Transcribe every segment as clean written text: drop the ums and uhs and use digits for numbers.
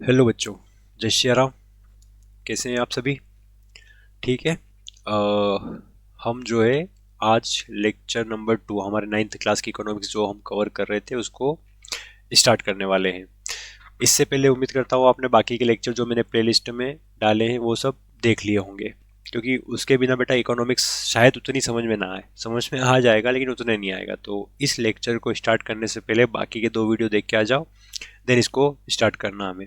Hello बच्चों, जय श्री राम। कैसे हैं आप सभी? ठीक है। हम जो है आज लेक्चर नंबर 2 हमारे 9th क्लास की इकोनॉमिक्स जो हम कवर कर रहे थे उसको स्टार्ट करने वाले हैं। इससे पहले उम्मीद करता हूँ आपने बाकी के लेक्चर जो मैंने प्लेलिस्ट में डाले हैं वो सब देख लिए होंगे, क्योंकि उसके बिना बेटा इकोनॉमिक्स शायद उतनी समझ में ना आए। समझ में आ जाएगा लेकिन उतने नहीं आएगा। तो इस लेक्चर को स्टार्ट करने से पहले बाकी के 2 वीडियो देख के आ जाओ, देन इसको स्टार्ट करना हमें।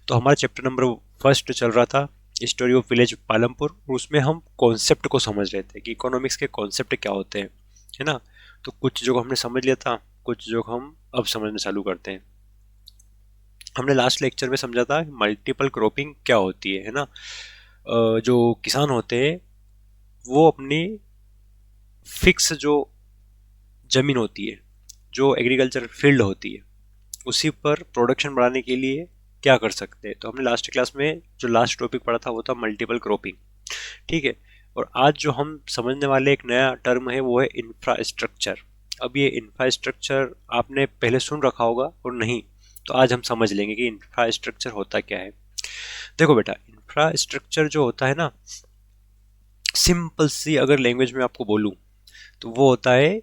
तो हमारा चैप्टर नंबर फर्स्ट चल रहा था स्टोरी ऑफ विलेज पालमपुर, और उसमें हम कॉन्सेप्ट को समझ रहे थे कि इकोनॉमिक्स के कॉन्सेप्ट क्या होते हैं, है ना। तो कुछ जो हमने समझ लिया था, कुछ जो हम अब समझना चालू करते हैं। हमने लास्ट लेक्चर में समझा था मल्टीपल क्रॉपिंग क्या होती है ना। जो किसान होते हैं वो अपनी फिक्स जो जमीन होती है, जो एग्रीकल्चर फील्ड होती है, उसी पर प्रोडक्शन बढ़ाने के लिए क्या कर सकते हैं। तो हमने लास्ट क्लास में जो लास्ट टॉपिक पढ़ा था वो था मल्टीपल क्रॉपिंग। ठीक है। और आज जो हम समझने वाले एक नया टर्म है वो है इंफ्रास्ट्रक्चर। अब ये इंफ्रास्ट्रक्चर आपने पहले सुन रखा होगा और नहीं, तो आज हम समझ लेंगे कि इंफ्रास्ट्रक्चर होता क्या है। देखो बेटा, इंफ्रास्ट्रक्चर जो होता है ना, सिंपल सी अगर लैंग्वेज में आपको बोलूं तो वो होता है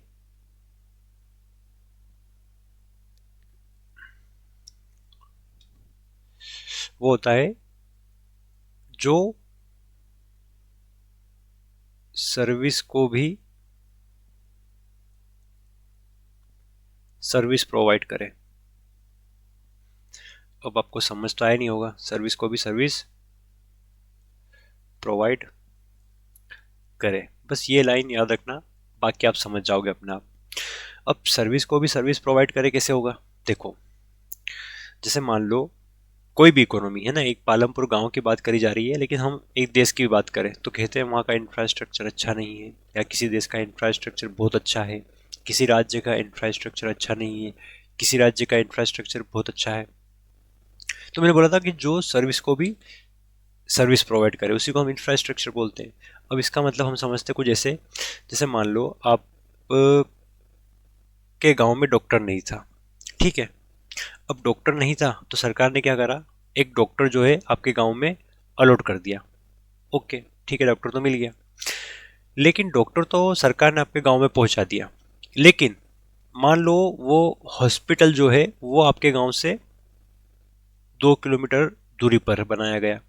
वो होता है जो सर्विस को भी सर्विस प्रोवाइड करे। अब आपको समझ तो आया नहीं होगा, सर्विस को भी सर्विस प्रोवाइड करे, बस ये लाइन याद रखना, बाकी आप समझ जाओगे अपने आप। अब सर्विस को भी सर्विस प्रोवाइड करे कैसे होगा? देखो, जैसे मान लो कोई भी इकोनॉमी है ना, एक पालमपुर गांव की बात करी जा रही है, लेकिन हम एक देश की बात करें तो कहते हैं वहाँ का इंफ्रास्ट्रक्चर अच्छा नहीं है, या किसी देश का इंफ्रास्ट्रक्चर बहुत अच्छा है, किसी राज्य का इंफ्रास्ट्रक्चर अच्छा नहीं है, किसी राज्य का इंफ्रास्ट्रक्चर बहुत अच्छा है। तो मैंने बोला था कि जो सर्विस को भी सर्विस प्रोवाइड करे उसी को हम इंफ्रास्ट्रक्चर बोलते हैं। अब इसका मतलब हम समझते हैं कुछ ऐसे, जैसे मान लो आप के गांव में डॉक्टर नहीं था। ठीक है। अब डॉक्टर नहीं था तो सरकार ने क्या करा, एक डॉक्टर जो है आपके गांव में अलॉट कर दिया। ओके, ठीक है, डॉक्टर तो मिल गया। लेकिन डॉक्टर तो सरकार ने आपके गांव में पहुंचा दिया, लेकिन मान लो वो हॉस्पिटल जो है वो आपके गांव से 2 किलोमीटर दूरी पर बनाया गया।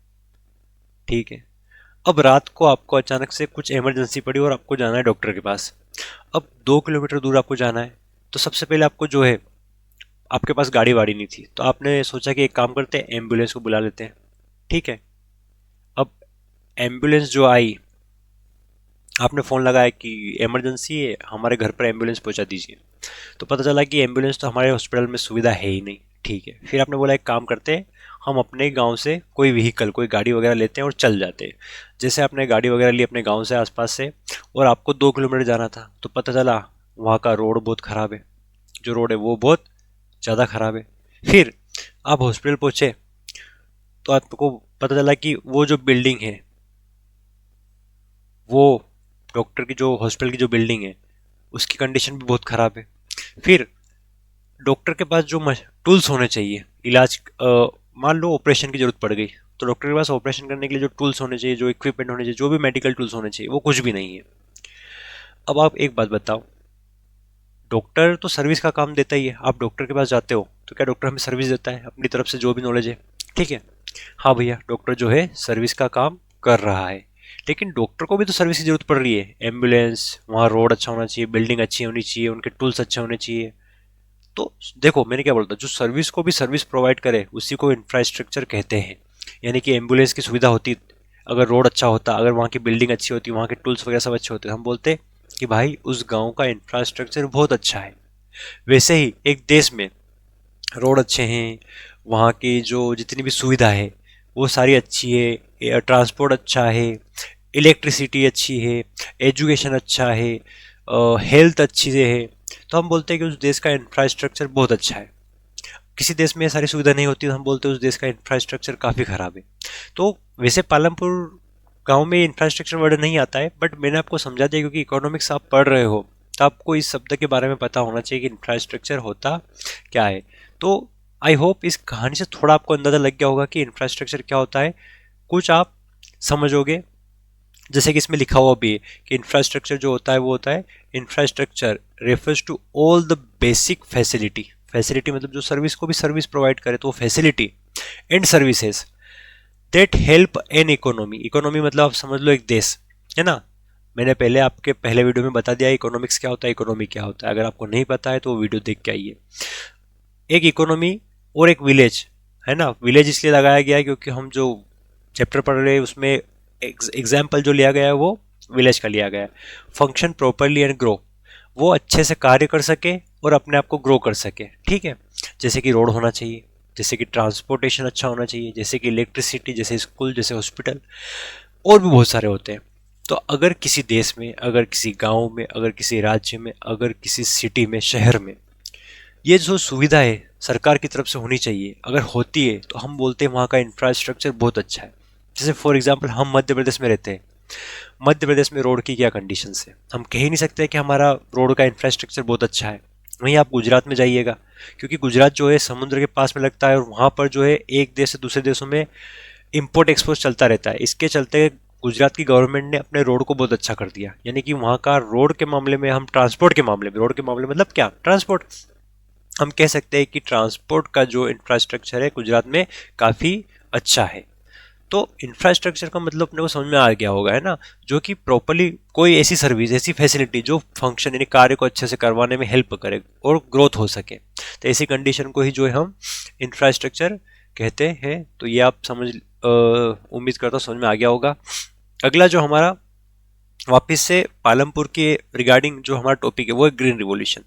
ठीक है। अब रात को आपको अचानक से कुछ इमरजेंसी पड़ी और आपको जाना है डॉक्टर के पास। अब 2 किलोमीटर दूर आपको जाना है, तो सबसे पहले आपको जो है, आपके पास गाड़ी वाड़ी नहीं थी, तो आपने सोचा कि एक काम करते हैं, एम्बुलेंस को बुला लेते हैं। ठीक है। अब एम्बुलेंस जो आई, आपने फ़ोन लगाया कि इमरजेंसी है, हमारे घर पर एम्बुलेंस पहुंचा दीजिए। तो पता चला कि एम्बुलेंस तो हमारे हॉस्पिटल में सुविधा है ही नहीं। ठीक है। फिर आपने बोला एक काम करते हैं, हम अपने गांव से कोई व्हीकल, कोई गाड़ी वगैरह लेते हैं और चल जाते हैं। जैसे आपने गाड़ी वगैरह ली अपने गांव से आसपास से, और आपको 2 किलोमीटर जाना था, तो पता चला वहाँ का रोड बहुत ख़राब है, जो रोड है वो बहुत ज़्यादा ख़राब है। फिर आप हॉस्पिटल पहुँचे तो आपको पता चला कि वो जो बिल्डिंग है, वो डॉक्टर की जो हॉस्पिटल की जो बिल्डिंग है उसकी कंडीशन भी बहुत ख़राब है। फिर डॉक्टर के पास जो टूल्स होने चाहिए इलाज, मान लो ऑपरेशन की जरूरत पड़ गई, तो डॉक्टर के पास ऑपरेशन करने के लिए जो टूल्स होने चाहिए, जो इक्विपमेंट होने चाहिए, जो भी मेडिकल टूल्स होने चाहिए, वो कुछ भी नहीं है। अब आप एक बात बताओ, डॉक्टर तो सर्विस का काम देता ही है, आप डॉक्टर के पास जाते हो तो क्या डॉक्टर हमें सर्विस देता है अपनी तरफ से जो भी नॉलेज है? ठीक है। हाँ भैया, डॉक्टर जो है सर्विस का काम कर रहा है, लेकिन डॉक्टर को भी तो सर्विस की जरूरत पड़ रही है। एम्बुलेंस, वहाँ रोड अच्छा होना चाहिए, बिल्डिंग अच्छी होनी चाहिए, उनके टूल्स अच्छे होने चाहिए। तो देखो मैंने क्या बोलता, जो सर्विस को भी सर्विस प्रोवाइड करे उसी को इंफ्रास्ट्रक्चर कहते हैं। यानी कि एम्बुलेंस की सुविधा होती, अगर रोड अच्छा होता, अगर वहाँ की बिल्डिंग अच्छी होती, वहाँ के टूल्स वगैरह सब अच्छे होते, हम बोलते कि भाई उस गांव का इंफ्रास्ट्रक्चर बहुत अच्छा है। वैसे ही एक देश में रोड अच्छे हैं, वहाँ की जो जितनी भी सुविधा है वो सारी अच्छी है, ट्रांसपोर्ट अच्छा है, इलेक्ट्रिसिटी अच्छी है, एजुकेशन अच्छा है, हेल्थ अच्छी से है, तो हम बोलते हैं कि उस देश का इंफ्रास्ट्रक्चर बहुत अच्छा है। किसी देश में ये सारी सुविधा नहीं होती तो हम बोलते हैं उस देश का इंफ्रास्ट्रक्चर काफ़ी ख़राब है। तो वैसे पालमपुर गांव में इंफ्रास्ट्रक्चर वर्ड नहीं आता है, बट मैंने आपको समझा दिया क्योंकि इकोनॉमिक्स आप पढ़ रहे हो, तो आपको इस शब्द के बारे में पता होना चाहिए कि इंफ्रास्ट्रक्चर होता क्या है। तो आई होप इस कहानी से थोड़ा आपको अंदाजा लग गया होगा कि इंफ्रास्ट्रक्चर क्या होता है, कुछ आप समझोगे। जैसे कि इसमें लिखा हुआ भी है कि इंफ्रास्ट्रक्चर जो होता है वो होता है, infrastructure refers to all the basic facility. Facility मतलब जो सर्विस को भी सर्विस प्रोवाइड करे, तो वो facility and services that help an economy. Economy मतलब आप समझ लो एक देश, है ना। मैंने पहले आपके पहले वीडियो में बता दिया इकोनॉमिक्स क्या होता है, इकोनॉमी क्या होता है। अगर आपको नहीं पता है तो वो वीडियो देख के आइए। एक इकोनॉमी और एक विलेज, है ना। विलेज इसलिए लगाया गया है क्योंकि हम जो चैप्टर पढ़ रहे हैं उसमें एग्जाम्पल जो लिया गया है वो विलेज का लिया गया है। फंक्शन प्रॉपरली एंड ग्रो, वो अच्छे से कार्य कर सके और अपने आप को ग्रो कर सके, ठीक है। जैसे कि रोड होना चाहिए, जैसे कि ट्रांसपोर्टेशन अच्छा होना चाहिए, जैसे कि इलेक्ट्रिसिटी, जैसे स्कूल, जैसे हॉस्पिटल, और भी बहुत सारे होते हैं। तो अगर किसी देश में, अगर किसी गांव में, अगर किसी राज्य में, अगर किसी सिटी में, शहर में ये जो सुविधा है सरकार की तरफ से होनी चाहिए, अगर होती है तो हम बोलते हैं वहाँ का इंफ्रास्ट्रक्चर बहुत अच्छा है। जैसे फॉर एग्जांपल हम मध्य प्रदेश में रहते हैं, मध्य प्रदेश में रोड की क्या कंडीशंस है, हम कह ही नहीं सकते कि हमारा रोड का इंफ्रास्ट्रक्चर बहुत अच्छा है। वहीं आप गुजरात में जाइएगा, क्योंकि गुजरात जो है समुद्र के पास में लगता है और वहाँ पर जो है एक देश से दूसरे देशों में इम्पोर्ट एक्सपोर्ट चलता रहता है। इसके चलते गुजरात की गवर्नमेंट ने अपने रोड को बहुत अच्छा कर दिया, यानी कि वहाँ का रोड के मामले में, हम ट्रांसपोर्ट के मामले में, रोड के मामले मतलब क्या, ट्रांसपोर्ट, हम कह सकते हैं कि ट्रांसपोर्ट का जो इंफ्रास्ट्रक्चर है गुजरात में काफ़ी अच्छा है। तो इंफ्रास्ट्रक्चर का मतलब अपने को समझ में आ गया होगा, है ना। जो कि प्रॉपरली कोई ऐसी सर्विस, ऐसी फैसिलिटी जो फंक्शन यानी कार्य को अच्छे से करवाने में हेल्प करे और ग्रोथ हो सके, तो ऐसी कंडीशन को ही जो है हम इंफ्रास्ट्रक्चर कहते हैं। तो ये आप समझ, उम्मीद करता हूँ समझ में आ गया होगा। अगला जो हमारा वापस से पालमपुर के रिगार्डिंग जो हमारा टॉपिक है वो है ग्रीन रिवॉल्यूशन।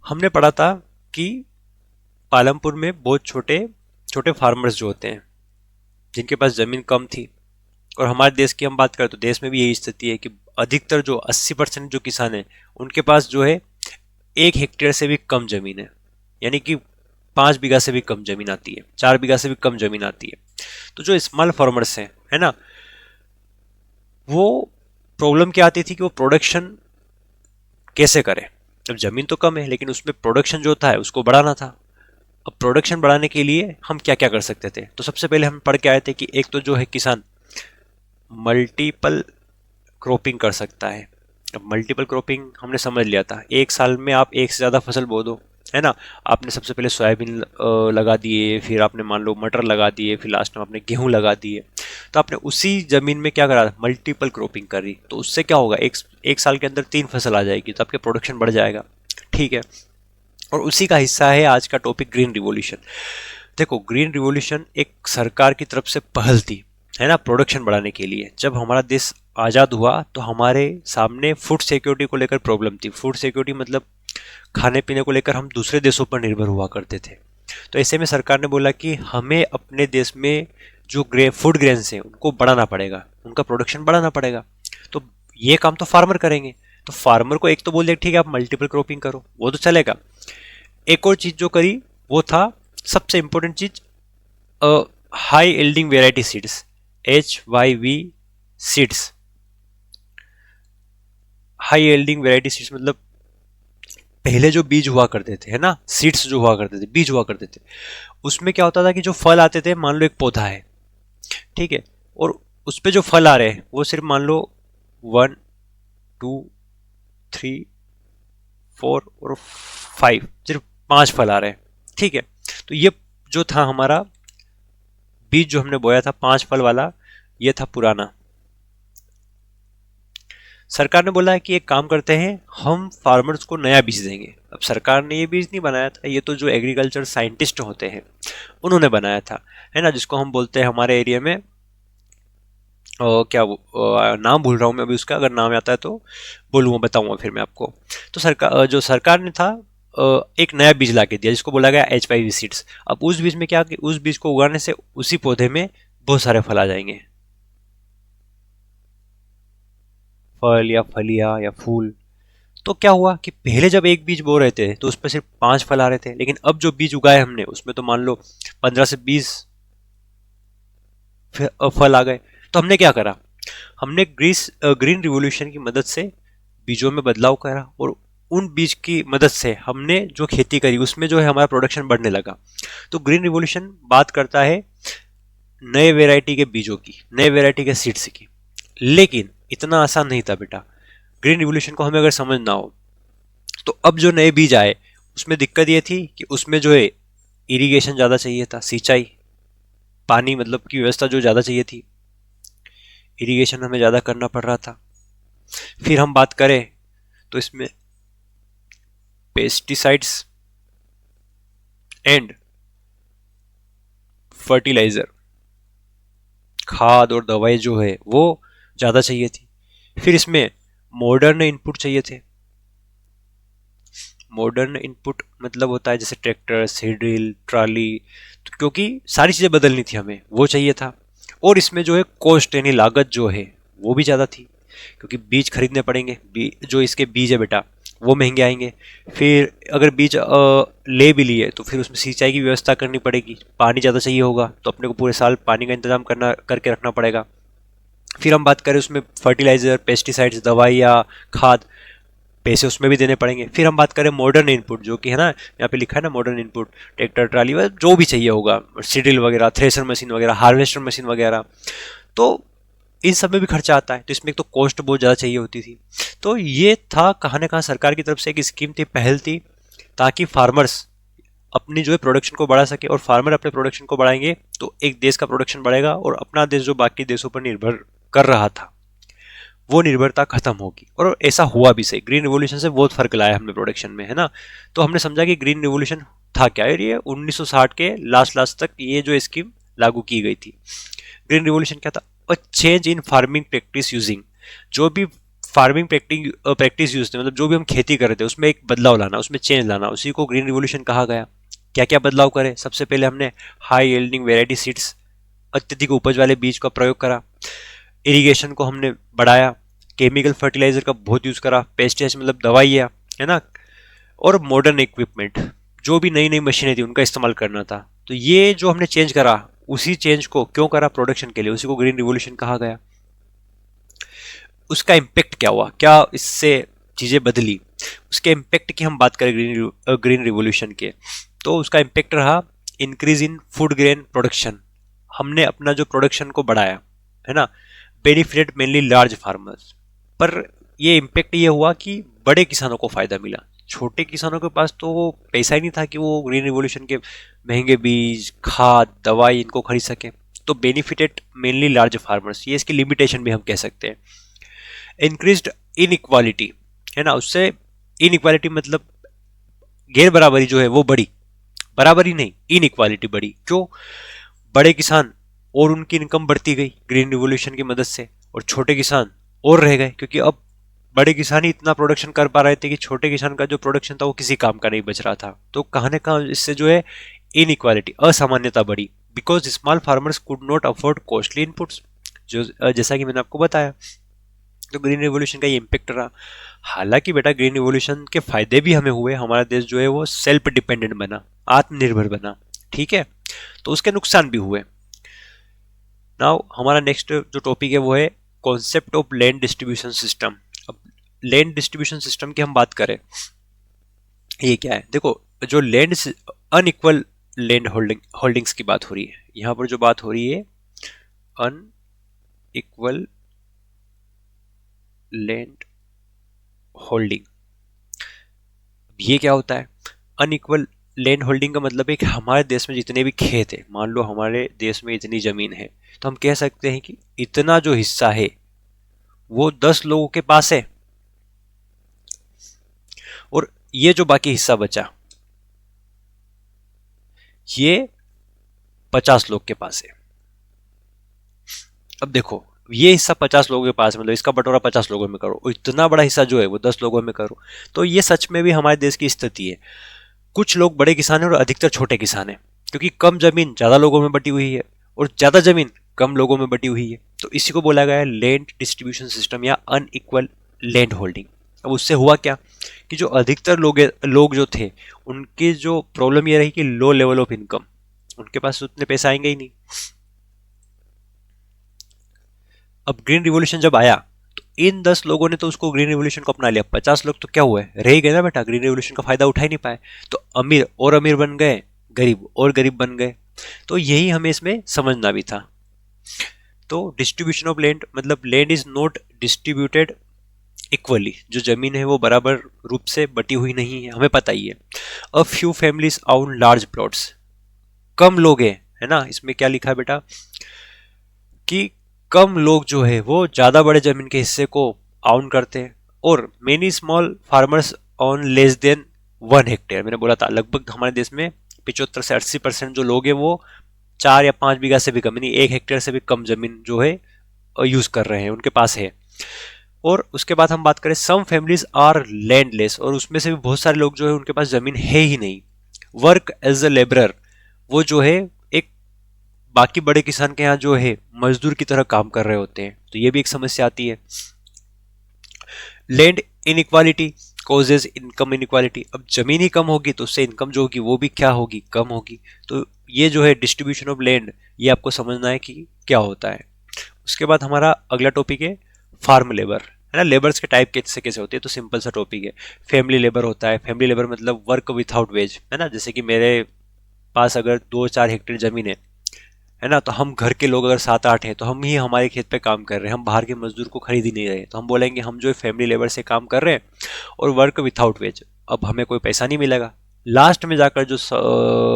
हमने पढ़ा था कि पालमपुर में बहुत छोटे छोटे फार्मर्स जो होते हैं जिनके पास ज़मीन कम थी, और हमारे देश की हम बात करें तो देश में भी यही स्थिति है कि अधिकतर जो 80% जो किसान हैं उनके पास जो है 1 हेक्टेयर से भी कम ज़मीन है, यानी कि 5 बीघा से भी कम ज़मीन आती है, 4 बीघा से भी कम ज़मीन आती है। तो जो स्मॉल फार्मर्स हैं, है ना, वो प्रॉब्लम क्या आती थी कि वो प्रोडक्शन कैसे करें। अब ज़मीन तो कम है लेकिन उसमें प्रोडक्शन जो था है उसको बढ़ाना था। अब प्रोडक्शन बढ़ाने के लिए हम क्या क्या कर सकते थे, तो सबसे पहले हम पढ़ के आए थे कि एक तो जो है किसान मल्टीपल क्रॉपिंग कर सकता है। अब मल्टीपल क्रॉपिंग हमने समझ लिया था, एक साल में आप एक से ज़्यादा फसल बो दो, है ना। आपने सबसे पहले सोयाबीन लगा दिए, फिर आपने मान लो मटर लगा दिए, फिर लास्ट में आपने गेहूं लगा दिए। तो आपने उसी ज़मीन में क्या करा, मल्टीपल क्रॉपिंग करी। तो उससे क्या होगा, एक साल के अंदर 3 फसल आ जाएगी, तो आपके प्रोडक्शन बढ़ जाएगा, ठीक है। और उसी का हिस्सा है आज का टॉपिक ग्रीन रिवॉल्यूशन। देखो, ग्रीन रिवॉल्यूशन एक सरकार की तरफ से पहल थी, है ना, प्रोडक्शन बढ़ाने के लिए। जब हमारा देश आज़ाद हुआ तो हमारे सामने फूड सिक्योरिटी को लेकर प्रॉब्लम थी। फूड सिक्योरिटी मतलब खाने पीने को लेकर हम दूसरे देशों पर निर्भर हुआ करते थे। तो ऐसे में सरकार ने बोला कि हमें अपने देश में जो फूड ग्रेन्स हैं उनको बढ़ाना पड़ेगा, उनका प्रोडक्शन बढ़ाना पड़ेगा। तो ये काम तो फार्मर करेंगे। तो फार्मर को एक तो बोल दिया ठीक है आप मल्टीपल क्रॉपिंग करो, वो तो चलेगा। एक और चीज जो करी वो था सबसे इंपॉर्टेंट चीज, high yielding variety seeds, HYV seeds. High yielding variety seeds मतलब पहले जो बीज हुआ करते थे, है ना, सीड्स जो हुआ करते थे, बीज हुआ करते थे, उसमें क्या होता था कि जो फल आते थे, मान लो एक पौधा है, ठीक है, और उस पे जो फल आ रहे हैं वो सिर्फ मान लो 1 2 3 4 और 5, सिर्फ 5 फल आ रहे हैं, ठीक है। तो ये जो था हमारा बीज जो हमने बोया था 5 फल वाला, ये था पुराना। सरकार ने बोला है कि एक काम करते हैं, हम फार्मर्स को नया बीज देंगे। अब सरकार ने ये बीज नहीं बनाया था, ये तो जो एग्रीकल्चर साइंटिस्ट होते हैं उन्होंने बनाया था, है ना, जिसको हम बोलते हैं हमारे एरिया में क्या नाम भूल रहा हूँ मैं अभी उसका, अगर नाम आता है तो बोलूँगा, बताऊँगा फिर मैं आपको। तो जो सरकार ने था एक नया बीज ला के दिया जिसको बोला गया HYV सीड्स। अब उस बीज में क्या कि उस बीज को उगाने से उसी पौधे में बहुत सारे फल आ जाएंगे, फल या फलियां या फूल। तो क्या हुआ कि पहले जब एक बीज बो रहे थे तो उस पर सिर्फ 5 फल आ रहे थे, लेकिन अब जो बीज उगाए हमने उसमें तो मान लो 15 से 20 फल आ गए। तो हमने क्या करा, हमने ग्रीन रिवॉल्यूशन की मदद से बीजों में बदलाव करा और उन बीज की मदद से हमने जो खेती करी उसमें जो है हमारा प्रोडक्शन बढ़ने लगा। तो ग्रीन रिवॉल्यूशन बात करता है नए वैरायटी के बीजों की, नए वैरायटी के सीड्स की। लेकिन इतना आसान नहीं था बेटा। ग्रीन रिवॉल्यूशन को हमें अगर समझना हो तो अब जो नए बीज आए उसमें दिक्कत ये थी कि उसमें जो है इरिगेशन ज़्यादा चाहिए था, सिंचाई, पानी मतलब की व्यवस्था जो ज़्यादा चाहिए थी, इरिगेशन हमें ज़्यादा करना पड़ रहा था। फिर हम बात करें तो इसमें पेस्टिसाइड्स एंड फर्टिलाइजर, खाद और दवाई जो है वो ज़्यादा चाहिए थी। फिर इसमें मॉडर्न इनपुट चाहिए थे। मॉडर्न इनपुट मतलब होता है जैसे ट्रैक्टर, सीड ड्रिल, ट्राली, तो क्योंकि सारी चीज़ें बदलनी थी हमें, वो चाहिए था। और इसमें जो है कॉस्ट यानी लागत जो है वो भी ज़्यादा थी, क्योंकि बीज खरीदने पड़ेंगे, जो इसके बीज है बेटा वो महंगे आएंगे। फिर अगर बीज ले भी लिए तो फिर उसमें सिंचाई की व्यवस्था करनी पड़ेगी, पानी ज़्यादा चाहिए होगा तो अपने को पूरे साल पानी का इंतजाम करके रखना पड़ेगा। फिर हम बात करें उसमें फर्टिलाइजर, पेस्टिसाइड्स, दवाइयाँ, खाद, पैसे उसमें भी देने पड़ेंगे। फिर हम बात करें मॉडर्न इनपुट, जो कि है ना यहाँ पे लिखा है ना मॉडर्न इनपुट, ट्रैक्टर, ट्राली वगैरह जो भी चाहिए होगा, सीडल वगैरह, थ्रेसर मशीन वगैरह, हार्वेस्टर मशीन वगैरह, तो इन सब में भी खर्चा आता है। तो इसमें एक तो कॉस्ट बहुत ज़्यादा चाहिए होती थी। तो ये था कहाँ न कहाँ सरकार की तरफ से एक स्कीम थी, पहल थी, ताकि फार्मर्स अपनी जो है प्रोडक्शन को बढ़ा सके। और फार्मर अपने प्रोडक्शन को बढ़ाएंगे तो एक देश का प्रोडक्शन बढ़ेगा और अपना देश जो बाकी देशों पर निर्भर कर रहा था वो निर्भरता खत्म होगी। और ऐसा हुआ भी सही। ग्रीन रिवॉल्यूशन से बहुत फर्क लाया हमने प्रोडक्शन में, है ना। तो हमने समझा कि ग्रीन रिवॉल्यूशन था क्या, और ये 1960 के लास्ट लास्ट तक ये जो स्कीम लागू की गई थी। ग्रीन रिवॉल्यूशन क्या था? A change in farming practice using, जो भी फार्मिंग प्रैक्टिस यूज थे, मतलब जो भी हम खेती कर रहे थे उसमें एक बदलाव लाना, उसमें चेंज लाना, उसी को ग्रीन रिवॉल्यूशन कहा गया। क्या क्या बदलाव करे? सबसे पहले हमने हाई यील्डिंग वेराइटी सीड्स, अत्यधिक उपज वाले बीज का प्रयोग करा। इरिगेशन को हमने बढ़ाया, केमिकल फर्टिलाइजर का बहुत यूज करा, पेस्टिसाइड मतलब दवाइयाँ, है ना। और मॉडर्न इक्विपमेंट, जो भी नई नई मशीनें थी उनका इस्तेमाल करना था। तो ये जो हमने चेंज करा, उसी चेंज को क्यों करा? प्रोडक्शन के लिए, उसी को ग्रीन रिवॉल्यूशन कहा गया। उसका इम्पेक्ट क्या हुआ, क्या इससे चीजें बदली? उसके इम्पेक्ट की हम बात करें ग्रीन रिवॉल्यूशन के, तो उसका इम्पेक्ट रहा increase in food grain production. हमने अपना जो प्रोडक्शन को बढ़ाया, है ना। बेनिफिटेड मेनली लार्ज फार्मर्स, पर ये इम्पेक्ट ये हुआ कि बड़े किसानों को फायदा मिला। छोटे किसानों के पास तो वो पैसा ही नहीं था कि वो ग्रीन रिवॉल्यूशन के महंगे बीज, खाद, दवाई इनको खरीद सके। तो बेनिफिटेड मेनली लार्ज फार्मर्स, ये इसकी लिमिटेशन भी हम कह सकते हैं। इंक्रीज्ड इनइक्वालिटी, है ना, उससे इनइक्वालिटी मतलब गैर बराबरी जो है वो बढ़ी, बराबरी नहीं, इनइक्वालिटी बढ़ी। क्यों? बड़े किसान और उनकी इनकम बढ़ती गई ग्रीन रिवॉल्यूशन की मदद से, और छोटे किसान और रह गए, क्योंकि अब बड़े किसान ही इतना प्रोडक्शन कर पा रहे थे कि छोटे किसान का जो प्रोडक्शन था वो किसी काम का नहीं बच रहा था। तो कहाँ न कहाँ इससे जो है इनइक्वालिटी, असामान्यता बढ़ी, because small farmers could not afford costly inputs, जो जैसा कि मैंने आपको बताया। तो ग्रीन रिवॉल्यूशन का ये इम्पेक्ट रहा। हालांकि बेटा ग्रीन रिवॉल्यूशन के फायदे भी हमें हुए, हमारा देश जो है वो सेल्फ डिपेंडेंट बना, आत्मनिर्भर बना, ठीक है। तो उसके नुकसान भी हुए। नाउ हमारा नेक्स्ट जो टॉपिक है वो है concept of land distribution system. अब लैंड डिस्ट्रीब्यूशन सिस्टम की हम बात करें, ये क्या है? देखो, जो लैंड अनइक्वल लैंड होल्डिंग्स की बात हो रही है यहाँ पर, जो बात हो रही है अनइक्वल लैंड होल्डिंग। ये क्या होता है? अनइक्वल लैंड होल्डिंग का मतलब है कि हमारे देश में जितने भी खेत है, मान लो हमारे देश में इतनी जमीन है, तो हम कह सकते हैं कि इतना जो हिस्सा है वो 10 लोगों के पास है, और ये जो बाकी हिस्सा बचा ये 50 लोग के पास है। अब देखो, ये हिस्सा 50 लोगों के पास, मतलब इसका बंटवारा 50 लोगों में करो, और इतना बड़ा हिस्सा जो है वो 10 लोगों में करो। तो ये सच में भी हमारे देश की स्थिति है। कुछ लोग बड़े किसान हैं और अधिकतर छोटे किसान हैं, क्योंकि कम जमीन ज्यादा लोगों में बटी हुई है और ज्यादा जमीन कम लोगों में बटी हुई है। तो इसी को बोला गया है लैंड डिस्ट्रीब्यूशन सिस्टम या अनइक्वल लैंड होल्डिंग। अब उससे हुआ क्या कि जो अधिकतर लोग जो थे, उनकी जो प्रॉब्लम ये रही कि लो लेवल ऑफ इनकम, उनके पास उतने पैसे आएंगे ही नहीं। अब ग्रीन रिवॉल्यूशन जब आया तो इन 10 लोगों ने तो उसको ग्रीन रेवोल्यूशन को अपना लिया, 50 लोग तो क्या हुए, रह ही गए ना बेटा, ग्रीन रेवोल्यूशन का फायदा उठा ही नहीं पाए। तो अमीर और अमीर बन गए, गरीब और गरीब बन गए। तो यही हमें इसमें समझना भी था। तो डिस्ट्रीब्यूशन ऑफ लैंड मतलब land is not distributed equally, जो जमीन है वो बराबर रूप से बटी हुई नहीं है, हमें पता ही है। A few families own large plots, कम लोग हैं, है ना। इसमें क्या लिखा है बेटा कि कम लोग जो है वो ज्यादा बड़े जमीन के हिस्से को आउन करते हैं, और many small farmers on less than 1 hectare. मैंने बोला था लगभग हमारे देश में 75 से 80% जो लोग हैं वो 4 या 5 बीघा से भी कम, यानी 1 हेक्टेयर से भी कम जमीन जो है यूज कर रहे हैं, उनके पास है। और उसके बाद हम बात करें सम फैमिलीज आर लैंडलेस, और उसमें से भी बहुत सारे लोग जो है उनके पास जमीन है ही नहीं। वर्क एज अ लेबरर, वो जो है एक बाकी बड़े किसान के यहाँ जो है मजदूर की तरह काम कर रहे होते हैं, तो ये भी एक समस्या आती है। Land inequality causes income inequality, अब जमीन ही कम होगी तो उससे इनकम जो होगी वो भी क्या होगी, कम होगी। तो ये जो है डिस्ट्रीब्यूशन ऑफ लैंड, ये आपको समझना है कि क्या होता है। उसके बाद हमारा अगला टॉपिक है फार्म लेबर, है ना। लेबर्स के टाइप कैसे कैसे होते हैं, तो सिंपल सा टॉपिक है। फैमिली लेबर होता है, फैमिली लेबर मतलब वर्क विथआउट वेज, है ना। जैसे कि मेरे पास अगर 2-4 हेक्टेयर जमीन है ना, तो हम घर के लोग अगर 7-8 हैं तो हम ही हमारे खेत पे काम कर रहे हैं, हम बाहर के मजदूर को खरीद ही नहीं रहे, तो हम बोलेंगे हम जो है फैमिली लेबर से काम कर रहे हैं और वर्क विथआउट वेज। अब हमें कोई पैसा नहीं मिलेगा, लास्ट में जाकर जो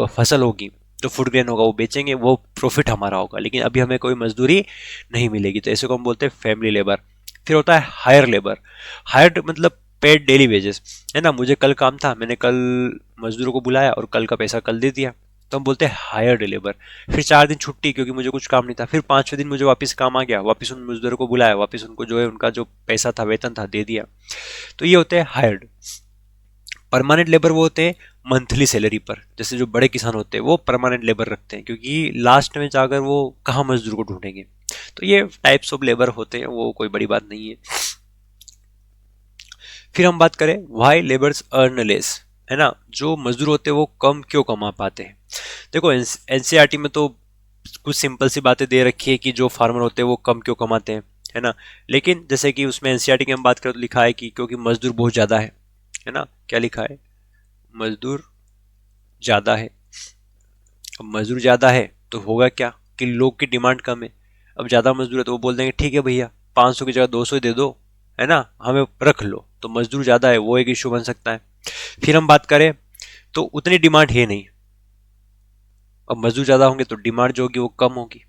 फसल होगी, जो फूड ग्रेन होगा वो बेचेंगे, वो प्रॉफिट हमारा होगा, लेकिन अभी हमें कोई मजदूरी नहीं मिलेगी। तो ऐसे को हम बोलते हैं फैमिली लेबर। फिर होता है हायर लेबर। हायर मतलब पेड डेली वेजेस, है ना। मुझे कल काम था, मैंने कल मजदूरों को बुलाया और कल का पैसा कल दे दिया, तो हम बोलते हैं हायर लेबर। फिर 4 दिन छुट्टी क्योंकि मुझे कुछ काम नहीं था, फिर 5वें दिन मुझे वापस काम आ गया, वापस उन मजदूरों को बुलाया, वापस उनको जो है उनका जो पैसा था, वेतन था, दे दिया। तो ये होते हैं हायर्ड। परमानेंट लेबर वो होते हैं मंथली सैलरी पर, जैसे जो बड़े किसान होते हैं वो परमानेंट लेबर रखते हैं, क्योंकि लास्ट में जाकर वो कहाँ मजदूर को ढूंढेंगे। तो ये टाइप्स ऑफ लेबर होते हैं, वो कोई बड़ी बात नहीं है। फिर हम बात करें वाई लेबर्स अर्न लेस, है ना। जो मजदूर होते हैं वो कम क्यों कमा पाते हैं। देखो एनसीईआरटी में तो कुछ सिंपल सी बातें दे रखी है कि जो फार्मर होते हैं वो कम क्यों कमाते हैं, है ना। लेकिन जैसे कि उसमें एनसीईआरटी की हम बात करें तो लिखा है कि क्योंकि मजदूर बहुत ज़्यादा है ना। क्या लिखा है, मजदूर ज़्यादा है। अब मजदूर ज़्यादा है तो होगा क्या कि लोग की डिमांड कम है। अब ज़्यादा मजदूर है तो वो बोल देंगे ठीक है भैया 500 की जगह 200 ही दे दो, है ना, हमें रख लो। तो मजदूर ज़्यादा है, वो एक इशू बन सकता है। फिर हम बात करें तो उतनी डिमांड है नहीं, अब मजदूर ज़्यादा होंगे तो डिमांड जो होगी वो कम होगी,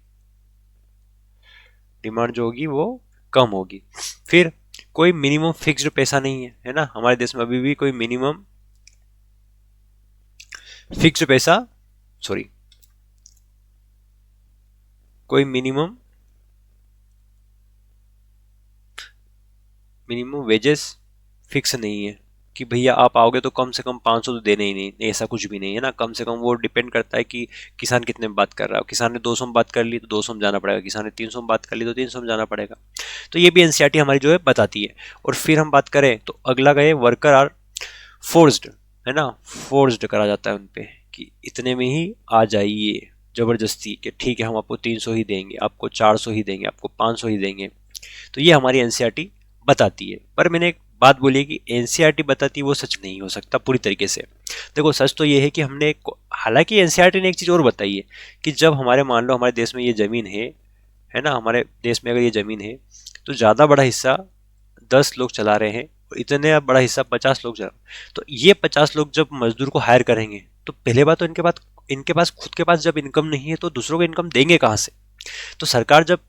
डिमांड जो होगी वो कम होगी। फिर कोई मिनिमम फिक्स्ड पैसा नहीं है ना। हमारे देश में अभी भी कोई मिनिमम फिक्स्ड पैसा, सॉरी, कोई मिनिमम वेजेस फिक्स नहीं है कि भैया आप आओगे तो कम से कम 500 तो देने ही नहीं, ऐसा कुछ भी नहीं है ना। कम से कम वो डिपेंड करता है कि किसान कितने में बात कर रहा है। किसान ने 200 में बात कर ली तो 200 में जाना पड़ेगा, किसान ने 300 में बात कर ली तो 300 में जाना पड़ेगा। तो ये भी एनसीईआरटी हमारी जो है बताती है। और फिर हम बात करें तो अगला गए वर्कर आर फोर्स्ड, है ना। फोर्स्ड करा जाता है उनपे कि इतने में ही आ जाइए, जबरदस्ती कि ठीक है हम आपको 300 ही देंगे, आपको 400 ही देंगे, आपको 500 ही देंगे। तो ये हमारी एनसीईआरटी बताती है। पर मैंने एक बात बोली है कि एनसीईआरटी बताती है वो सच नहीं हो सकता पूरी तरीके से। देखो सच तो ये है कि हमने, हालांकि एनसीईआरटी ने एक चीज़ और बताई है कि जब हमारे, मान लो हमारे देश में ये ज़मीन है ना, हमारे देश में अगर ये ज़मीन है तो ज़्यादा बड़ा हिस्सा 10 लोग चला रहे हैं और इतने बड़ा हिस्सा 50 लोग चला, तो ये 50 लोग जब मजदूर को हायर करेंगे तो पहले बात तो इनके पास खुद के पास जब इनकम नहीं है तो दूसरों को इनकम देंगे कहाँ से। तो सरकार जब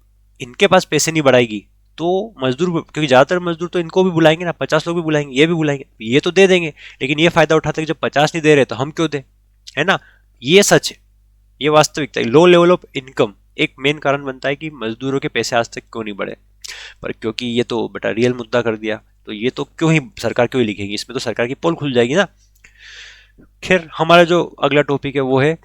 इनके पास पैसे नहीं बढ़ाएगी तो मजदूर, क्योंकि ज़्यादातर मजदूर तो इनको भी बुलाएंगे ना, 50 लोग भी बुलाएंगे, ये भी बुलाएंगे, ये तो दे देंगे। लेकिन ये फायदा उठाते हैं कि जब 50 नहीं दे रहे तो हम क्यों दें, है ना। ये सच है, ये वास्तविकता है। लो लेवल ऑफ इनकम एक मेन कारण बनता है कि मजदूरों के पैसे आज तक क्यों नहीं बढ़े। पर क्योंकि ये तो बेटा रियल मुद्दा कर दिया तो ये तो क्यों ही सरकार क्यों ही लिखेगी, इसमें तो सरकार की पोल खुल जाएगी ना। खैर हमारा जो अगला टॉपिक है वो है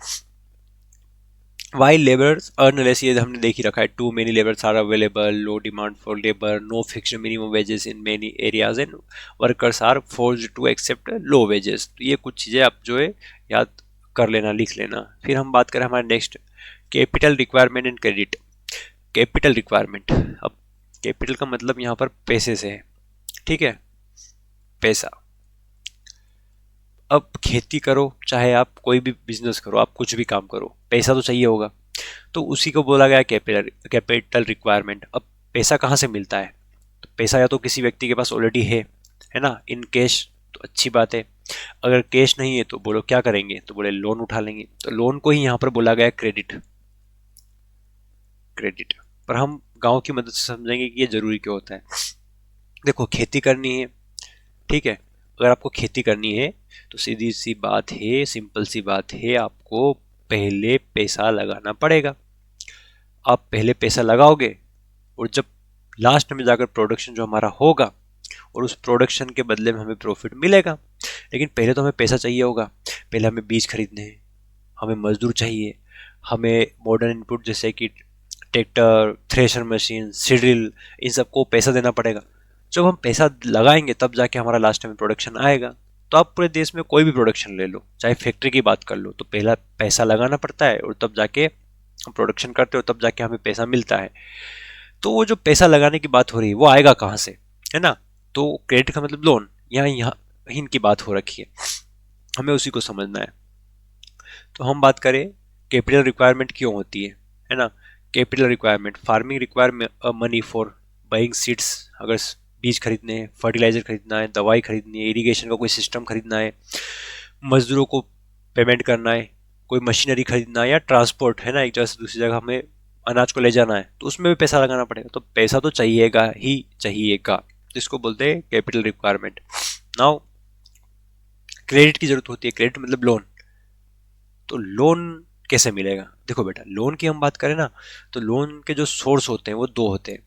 वाई लेबर्स अर्न लेस। ये हमने देख ही रखा है, too many labours are available, low demand for labour, no fixed minimum wages in many areas and workers are forced to accept low wages. तो ये कुछ चीज़ें आप जो है याद कर लेना, लिख लेना। फिर हम बात करें हमारे next capital requirement and credit. Capital requirement, अब कैपिटल का मतलब यहाँ पर पैसे से है, ठीक है, पैसा। अब खेती करो, चाहे आप कोई भी बिजनेस करो, आप कुछ भी काम करो, पैसा तो चाहिए होगा, तो उसी को बोला गया कैपिटल रिक्वायरमेंट। अब पैसा कहाँ से मिलता है? तो पैसा या तो किसी व्यक्ति के पास ऑलरेडी है ना, इन कैश, तो अच्छी बात है। अगर कैश नहीं है तो बोलो क्या करेंगे, तो बोले लोन उठा लेंगे, तो लोन को ही यहाँ पर बोला गया क्रेडिट। क्रेडिट पर हम गांव की मदद से समझेंगे कि ये जरूरी क्यों होता है। देखो, खेती करनी है, ठीक है, अगर आपको खेती करनी है तो सीधी सी बात है, सिंपल सी बात है, आपको पहले पैसा लगाना पड़ेगा। आप पहले पैसा लगाओगे और जब लास्ट में जाकर प्रोडक्शन जो हमारा होगा और उस प्रोडक्शन के बदले में हमें प्रॉफिट मिलेगा, लेकिन पहले तो हमें पैसा चाहिए होगा। पहले हमें बीज खरीदने हैं, हमें मजदूर चाहिए, हमें मॉडर्न इनपुट जैसे कि ट्रैक्टर, थ्रेशर मशीन, सीड्रिल, इन सबको पैसा देना पड़ेगा। जब हम पैसा लगाएंगे तब जाके हमारा लास्ट में प्रोडक्शन आएगा। तो आप पूरे देश में कोई भी प्रोडक्शन ले लो, चाहे फैक्ट्री की बात कर लो, तो पहला पैसा लगाना पड़ता है और तब जाके हम प्रोडक्शन करते हो, तब जाके हमें पैसा मिलता है। तो वो जो पैसा लगाने की बात हो रही है वो आएगा कहाँ से, है ना? तो क्रेडिट का मतलब लोन, यहाँ इनकी बात हो रखी है, हमें उसी को समझना है। तो हम बात करें कैपिटल रिक्वायरमेंट क्यों होती है ना? Capital requirement, farming require money for buying seeds, अगर बीज खरीदने हैं, फर्टिलाइजर खरीदना है, दवाई खरीदनी है, इरिगेशन का कोई सिस्टम खरीदना है, मजदूरों को पेमेंट करना है, कोई मशीनरी खरीदना है, या ट्रांसपोर्ट, है ना, एक जगह से दूसरी जगह हमें अनाज को ले जाना है, तो उसमें भी पैसा लगाना पड़ेगा। तो पैसा तो चाहिएगा ही चाहिएगा, जिसको बोलते हैं कैपिटल रिक्वायरमेंट। नाउ क्रेडिट की जरूरत होती है, क्रेडिट मतलब लोन। तो लोन कैसे मिलेगा? देखो बेटा, लोन की हम बात करें ना, तो लोन के जो सोर्स होते हैं वो दो होते हैं,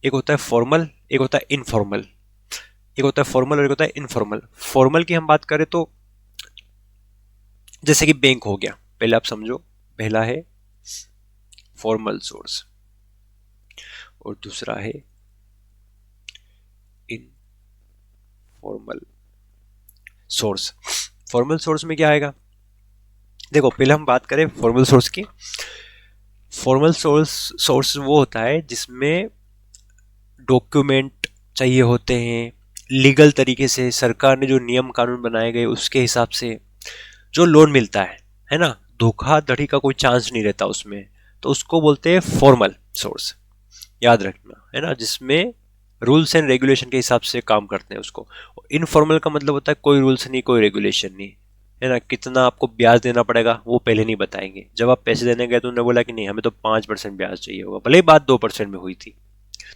एक होता है फॉर्मल, एक होता है इनफॉर्मल। एक होता है फॉर्मल और एक होता है इनफॉर्मल। फॉर्मल की हम बात करें तो जैसे कि बैंक हो गया, पहले आप समझो, पहला है फॉर्मल सोर्स और दूसरा है इनफॉर्मल सोर्स। फॉर्मल सोर्स में क्या आएगा? देखो, पहले हम बात करें फॉर्मल सोर्स की। फॉर्मल सोर्स वो होता है जिसमें डॉक्यूमेंट चाहिए होते हैं, लीगल तरीके से सरकार ने जो नियम कानून बनाए गए उसके हिसाब से जो लोन मिलता है ना, धोखाधड़ी का कोई चांस नहीं रहता उसमें, तो उसको बोलते हैं फॉर्मल सोर्स। याद रखना, है ना, जिसमें रूल्स एंड रेगुलेशन के हिसाब से काम करते हैं उसको। इनफॉर्मल का मतलब होता है कोई रूल्स नहीं, कोई रेगुलेशन नहीं, है ना। कितना आपको ब्याज देना पड़ेगा वो पहले नहीं बताएंगे। जब आप पैसे देने गए तो उन्होंने बोला कि नहीं, हमें तो 5% ब्याज चाहिए होगा, भले ही बात 2% में हुई थी।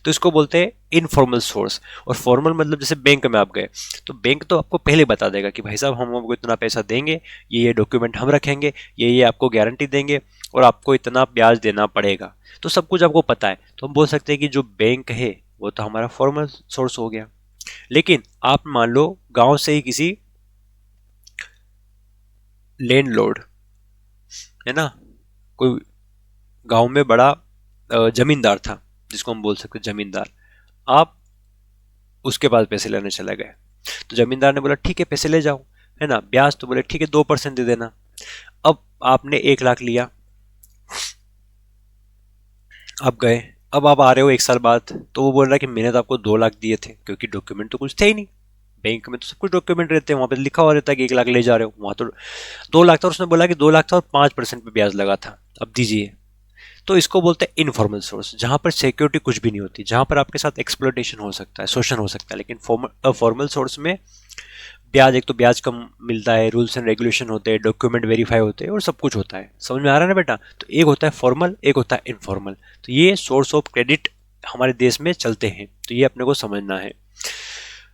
तो इसको बोलते हैं इनफॉर्मल सोर्स। और फॉर्मल मतलब जैसे बैंक में आप गए तो बैंक तो आपको पहले बता देगा कि भाई साहब हम आपको इतना पैसा देंगे, ये डॉक्यूमेंट हम रखेंगे, ये आपको गारंटी देंगे और आपको इतना ब्याज देना पड़ेगा, तो सब कुछ आपको पता है। तो हम बोल सकते हैं कि जो बैंक है वो तो हमारा फॉर्मल सोर्स हो गया। लेकिन आप मान लो गांव से ही किसी लैंडलॉर्ड, है ना, कोई गांव में बड़ा जमींदार था, जिसको हम बोल सकते जमींदार, आप उसके पास पैसे लेने चले गए, तो जमींदार ने बोला ठीक है पैसे ले जाओ, है ना, ब्याज तो बोले ठीक है 2% दे देना। अब आपने 1 लाख लिया, आप गए, अब आप आ रहे हो 1 साल बाद, तो वो बोल रहा है कि मैंने तो आपको 2 लाख दिए थे, क्योंकि डॉक्यूमेंट तो कुछ थे ही नहीं। बैंक में तो सब कुछ डॉक्यूमेंट रहते हैं, वहां पे लिखा हुआ रहता है कि 1 लाख ले जा रहे हो, वहां तो 2 लाख था, उसने बोला कि 2 लाख था और 5% पे ब्याज लगा था, अब दीजिए। तो इसको बोलते हैं इनफॉर्मल सोर्स, जहां पर सिक्योरिटी कुछ भी नहीं होती, जहां पर आपके साथ एक्सप्लॉयटेशन हो सकता है, शोषण हो सकता है। लेकिन फॉर्मल सोर्स में ब्याज, एक तो ब्याज कम मिलता है, रूल्स एंड रेगुलेशन होते हैं, डॉक्यूमेंट वेरीफाई होते हैं और सब कुछ होता है। समझ में आ रहा है ना बेटा? तो एक होता है फॉर्मल, एक होता है इनफॉर्मल। तो ये सोर्स ऑफ क्रेडिट हमारे देश में चलते हैं, तो ये अपने को समझना है।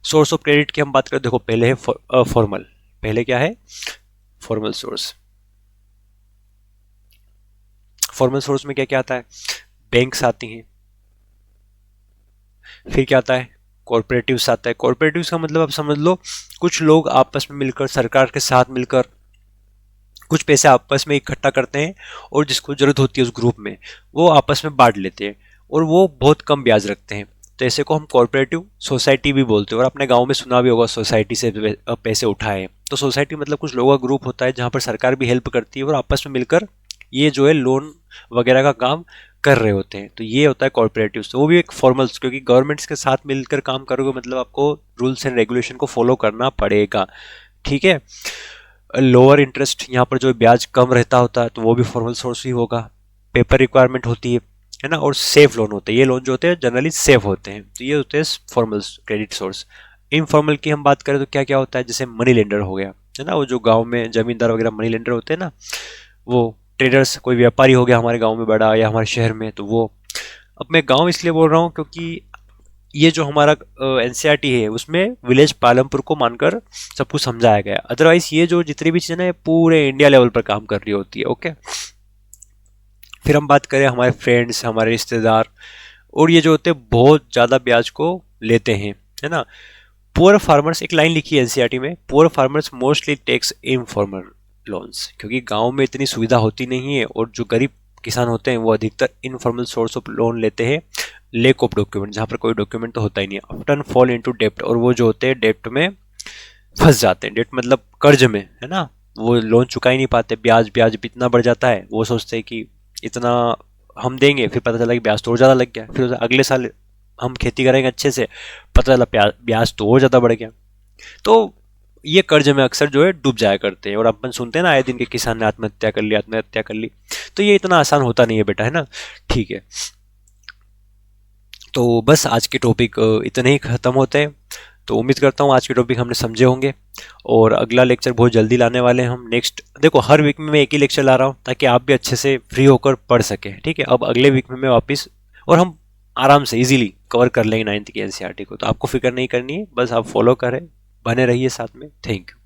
सोर्स ऑफ क्रेडिट की हम बात करें, देखो पहले है फॉर्मल, पहले क्या है? Formal source. फॉर्मल सोर्स में क्या क्या आता है? बैंक्स आती हैं, फिर क्या आता है? कॉर्पोरेटिव्स आता है। कॉर्पोरेटिव्स का मतलब आप समझ लो, कुछ लोग आपस में मिलकर, सरकार के साथ मिलकर कुछ पैसे आपस में इकट्ठा करते हैं और जिसको जरूरत होती है उस ग्रुप में, वो आपस में बांट लेते हैं और वो बहुत कम ब्याज रखते हैं। तो ऐसे को हम कॉर्पोरेटिव सोसाइटी भी बोलते हैं। और अपने गांव में सुना भी होगा सोसाइटी से पैसे उठाए। तो सोसाइटी मतलब कुछ लोगों का ग्रुप होता है जहाँ पर सरकार भी हेल्प करती है और आपस में मिलकर ये जो है लोन वगैरह का काम कर रहे होते हैं। तो ये होता है कॉर्पोरेटिव, वो भी एक फॉर्मल्स, क्योंकि गवर्नमेंट्स के साथ मिलकर काम करोगे मतलब आपको रूल्स एंड रेगुलेशन को फॉलो करना पड़ेगा, ठीक है। लोअर इंटरेस्ट, यहाँ पर जो ब्याज कम रहता होता है तो वो भी फॉर्मल सोर्स ही होगा। पेपर रिक्वायरमेंट होती है ना, और सेफ लोन होते हैं, ये लोन जो होते हैं जनरली सेफ होते हैं, तो ये होते हैं फॉर्मल क्रेडिट सोर्स। इनफॉर्मल की हम बात करें तो क्या क्या होता है, जैसे मनी लेंडर हो गया, है ना, वो जो गांव में जमींदार वगैरह मनी लेंडर होते हैं ना, वो ट्रेडर्स, कोई व्यापारी हो गया हमारे गांव में बड़ा या हमारे शहर में, तो वो। अब मैं गांव इसलिए बोल रहा हूँ क्योंकि ये जो हमारा एनसीईआरटी है उसमें विलेज पालमपुर को मानकर सब कुछ समझाया गया, अदरवाइज ये जो जितनी भी चीज़ें ना ये पूरे इंडिया लेवल पर काम कर रही होती है, ओके। फिर हम बात करें हमारे फ्रेंड्स, हमारे रिश्तेदार, और ये जो होते हैं बहुत ज़्यादा ब्याज को लेते हैं, है ना। पुअर फार्मर्स, एक लाइन लिखी है एनसीईआरटी में, poor farmers mostly takes informal loans, क्योंकि गांव में इतनी सुविधा होती नहीं है और जो गरीब किसान होते हैं वो अधिकतर इनफॉर्मल सोर्स ऑफ लोन लेते हैं, लेक ऑफ डॉक्यूमेंट, जहाँ पर कोई डॉक्यूमेंट तो होता ही नहीं है, ऑफ्टन फॉल इनटू डेप्ट, और वो जो होते हैं डेप्ट में फंस जाते हैं, डेट मतलब कर्ज में, है ना। वो लोन चुका ही नहीं पाते, ब्याज ब्याज भी इतना बढ़ जाता है, वो सोचते हैं कि इतना हम देंगे, फिर पता चला कि ब्याज तो और ज़्यादा लग गया, फिर अगले साल हम खेती करेंगे अच्छे से, पता चला ब्याज तो और ज़्यादा बढ़ गया। तो ये कर्ज में अक्सर जो है डूब जाया करते हैं, और अपन सुनते हैं ना आए दिन के किसान ने आत्महत्या कर ली, आत्महत्या कर ली। तो ये इतना आसान होता नहीं है बेटा, है ना, ठीक है। तो बस आज के टॉपिक इतने ही ख़त्म होते हैं। तो उम्मीद करता हूँ आज के टॉपिक हमने समझे होंगे, और अगला लेक्चर बहुत जल्दी लाने वाले हैं हम। नेक्स्ट देखो, हर वीक में मैं एक ही लेक्चर ला रहा हूँ ताकि आप भी अच्छे से फ्री होकर पढ़ सकें, ठीक है। अब अगले वीक में मैं वापस, और हम आराम से इजीली कवर कर लेंगे 9th की एनसीईआरटी को, तो आपको फिक्र नहीं करनी है, बस आप फॉलो करें, बने रहिए साथ में। Thank you.